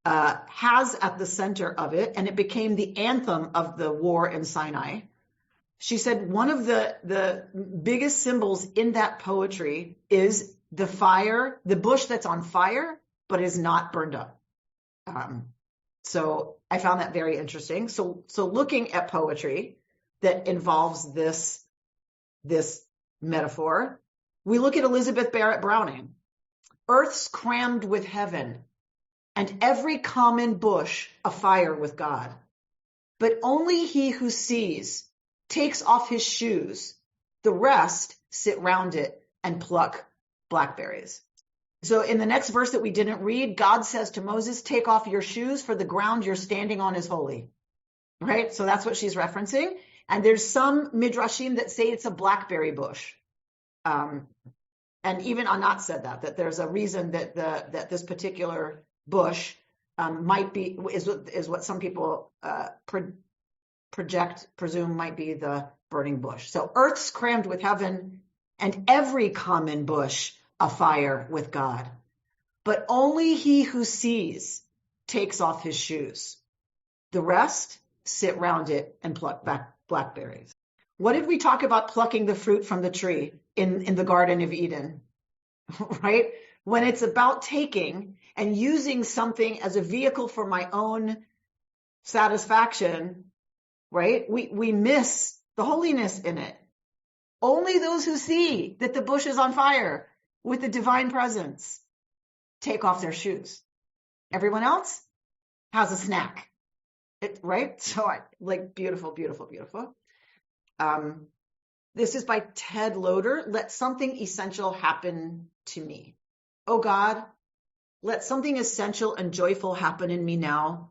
has at the center of it, and it became the anthem of the war in Sinai. She said one of the biggest symbols in that poetry is the fire, the bush that's on fire, but is not burned up. So I found that very interesting. So looking at poetry that involves this metaphor, we look at Elizabeth Barrett Browning. Earth's crammed with heaven, and every common bush afire with God. But only he who sees takes off his shoes. The rest sit round it and pluck blackberries. So in the next verse that we didn't read, God says to Moses, take off your shoes, for the ground you're standing on is holy. Right? So that's what she's referencing. And there's some midrashim that say it's a blackberry bush. And even Anat said that there's a reason that this particular bush might be is what some people presume might be the burning bush. So earth's crammed with heaven, and every common bush afire with God. but only he who sees takes off his shoes. The rest sit round it and pluck back blackberries. What did we talk about plucking the fruit from the tree in the Garden of Eden? Right? When it's about taking and using something as a vehicle for my own satisfaction, right? We miss the holiness in it. Only those who see that the bush is on fire with the divine presence take off their shoes. Everyone else has a snack, right? So beautiful, beautiful, beautiful. This is by Ted Loder. Let something essential happen to me. Oh God, let something essential and joyful happen in me now.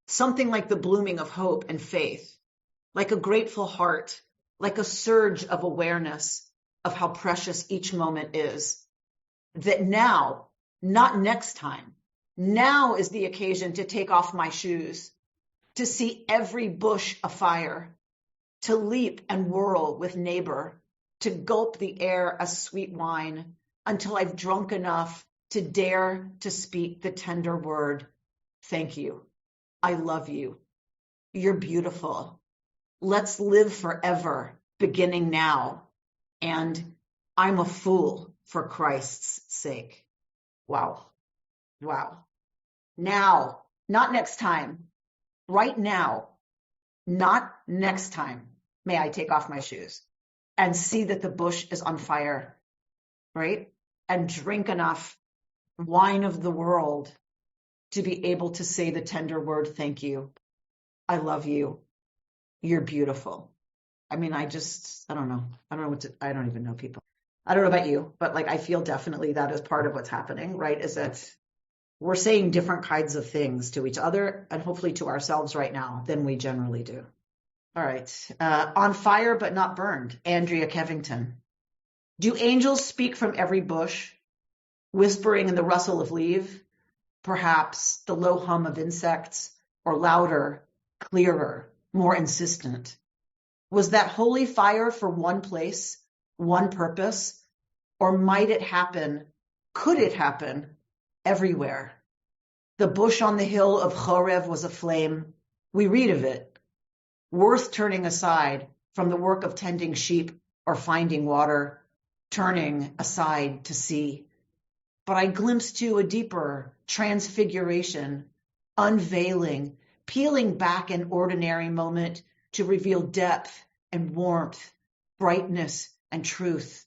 Something like the blooming of hope and faith, like a grateful heart, like a surge of awareness of how precious each moment is. That now, not next time, now is the occasion to take off my shoes, to see every bush afire, to leap and whirl with neighbor, to gulp the air as sweet wine, until I've drunk enough to dare to speak the tender word, thank you, I love you, you're beautiful, let's live forever, beginning now, and I'm a fool for Christ's sake. Wow. Wow. Now, not next time, right now, not next time, may I take off my shoes and see that the bush is on fire, right? And drink enough wine of the world to be able to say the tender word, thank you, I love you, you're beautiful. I mean, I don't know. I don't even know people. I don't know about you, but I feel definitely that is part of what's happening, right? Is that we're saying different kinds of things to each other and hopefully to ourselves right now than we generally do. All right. On fire, but not burned. Andrea Kevington. Do angels speak from every bush, whispering in the rustle of leaf, perhaps the low hum of insects, or louder, clearer, more insistent? Was that holy fire for one place, one purpose, or might it happen, could it happen, everywhere? The bush on the hill of Chorev was aflame. We read of it, worth turning aside from the work of tending sheep or finding water, turning aside to see. But I glimpsed too a deeper transfiguration, unveiling, peeling back an ordinary moment to reveal depth and warmth, brightness and truth.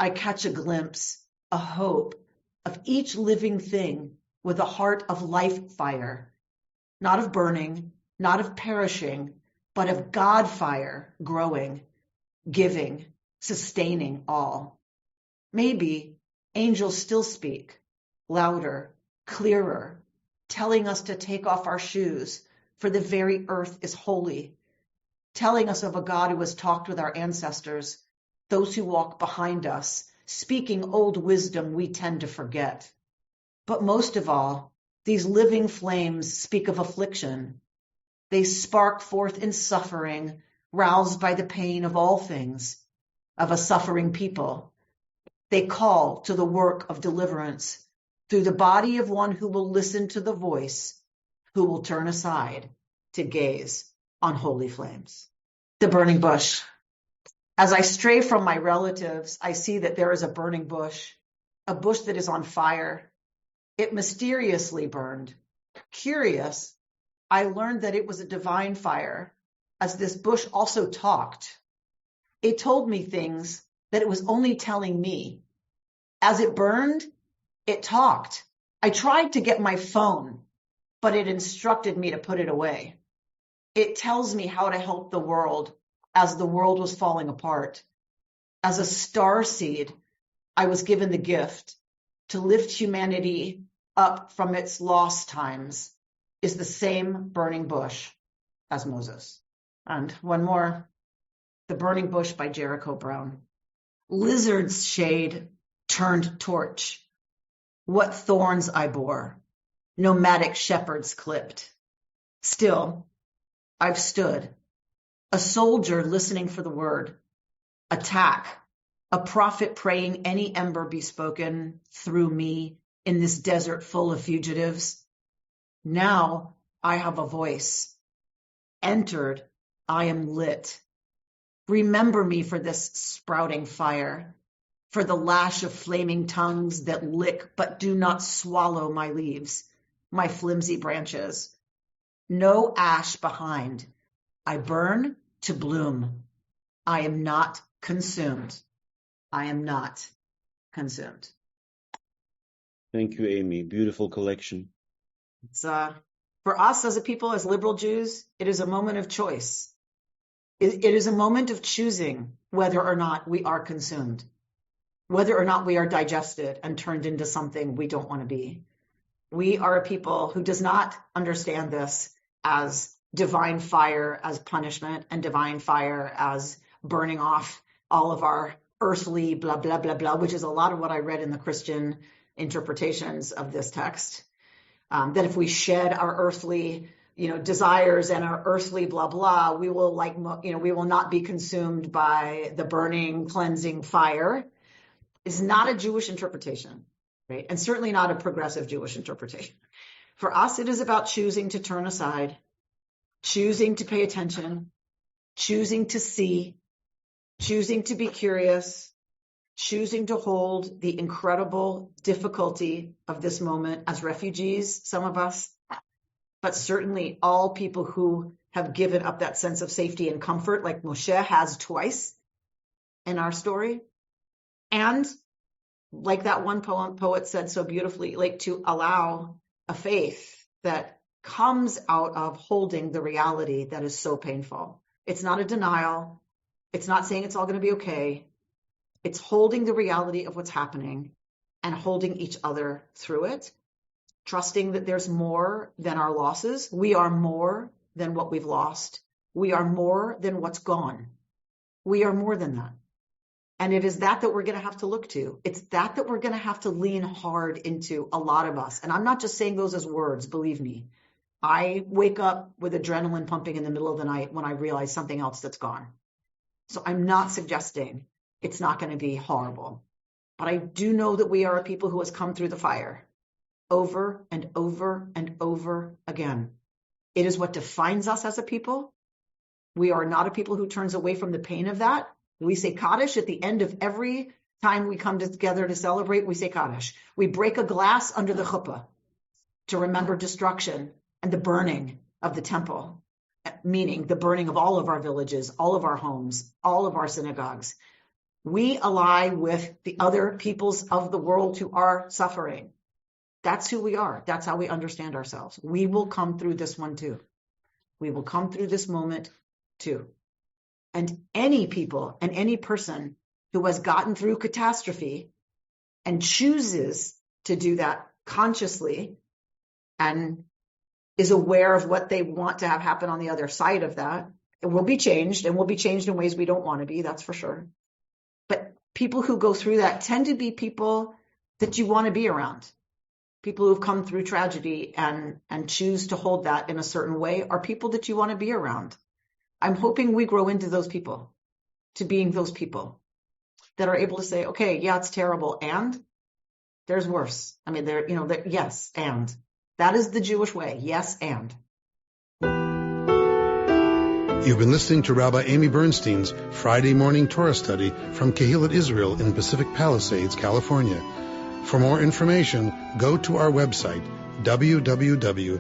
I catch a glimpse, a hope of each living thing with a heart of life fire, not of burning, not of perishing, but of God fire growing, giving, sustaining all. Maybe angels still speak, louder, clearer, telling us to take off our shoes, for the very earth is holy, telling us of a God who has talked with our ancestors, those who walk behind us, speaking old wisdom we tend to forget. But most of all, these living flames speak of affliction. They spark forth in suffering, roused by the pain of all things, of a suffering people. They call to the work of deliverance through the body of one who will listen to the voice, who will turn aside to gaze on holy flames. The burning bush. As I stray from my relatives, I see that there is a burning bush, a bush that is on fire. It mysteriously burned. Curious, I learned that it was a divine fire, as this bush also talked. It told me things that it was only telling me. As it burned, it talked. I tried to get my phone, but it instructed me to put it away. It tells me how to help the world as the world was falling apart. As a star seed, I was given the gift to lift humanity up from its lost times, is the same burning bush as Moses. And one more, The Burning Bush by Jericho Brown. Lizard's shade turned torch. What thorns I bore, nomadic shepherds clipped. Still, I've stood, a soldier listening for the word, attack, a prophet praying any ember be spoken through me in this desert full of fugitives. Now I have a voice. Entered, I am lit. Remember me for this sprouting fire, for the lash of flaming tongues that lick but do not swallow my leaves, my flimsy branches. No ash behind. I burn to bloom. I am not consumed. I am not consumed. Thank you, Amy. Beautiful collection. It's, for us as a people, as liberal Jews, it is a moment of choice. It is a moment of choosing whether or not we are consumed, whether or not we are digested and turned into something we don't want to be. We are a people who does not understand this as divine fire as punishment and divine fire as burning off all of our earthly blah, blah, blah, blah, which is a lot of what I read in the Christian interpretations of this text. That if we shed our earthly, desires and our earthly blah, blah, we will we will not be consumed by the burning, cleansing fire. It's not a Jewish interpretation, right? And certainly not a progressive Jewish interpretation. For us, it is about choosing to turn aside, choosing to pay attention, choosing to see, choosing to be curious, choosing to hold the incredible difficulty of this moment as refugees, some of us, but certainly all people who have given up that sense of safety and comfort, like Moshe has twice in our story. And like that one poet said so beautifully, like to allow a faith that comes out of holding the reality that is so painful. It's not a denial. It's not saying it's all going to be okay. It's holding the reality of what's happening and holding each other through it, trusting that there's more than our losses. We are more than what we've lost. We are more than what's gone. We are more than that. And it is that we're going to have to look to. It's that we're going to have to lean hard into, a lot of us. And I'm not just saying those as words, believe me. I wake up with adrenaline pumping in the middle of the night when I realize something else that's gone. So I'm not suggesting it's not going to be horrible. But I do know that we are a people who has come through the fire over and over and over again. It is what defines us as a people. We are not a people who turns away from the pain of that. We say Kaddish at the end of every time we come together to celebrate. We say Kaddish. We break a glass under the chuppah to remember destruction and the burning of the temple, meaning the burning of all of our villages, all of our homes, all of our synagogues. We ally with the other peoples of the world who are suffering. That's who we are. That's how we understand ourselves. We will come through this one too. We will come through this moment too. And any people and any person who has gotten through catastrophe and chooses to do that consciously and is aware of what they want to have happen on the other side of that, it will be changed, and will be changed in ways we don't want to be, that's for sure. But people who go through that tend to be people that you want to be around. People who've come through tragedy and choose to hold that in a certain way are people that you want to be around. I'm hoping we grow into those people, to being those people that are able to say, okay, yeah, it's terrible, and there's worse. I mean, yes, and. That is the Jewish way, yes, and. You've been listening to Rabbi Amy Bernstein's Friday morning Torah study from Kehillat Israel in Pacific Palisades, California. For more information, go to our website, www.ourki.org.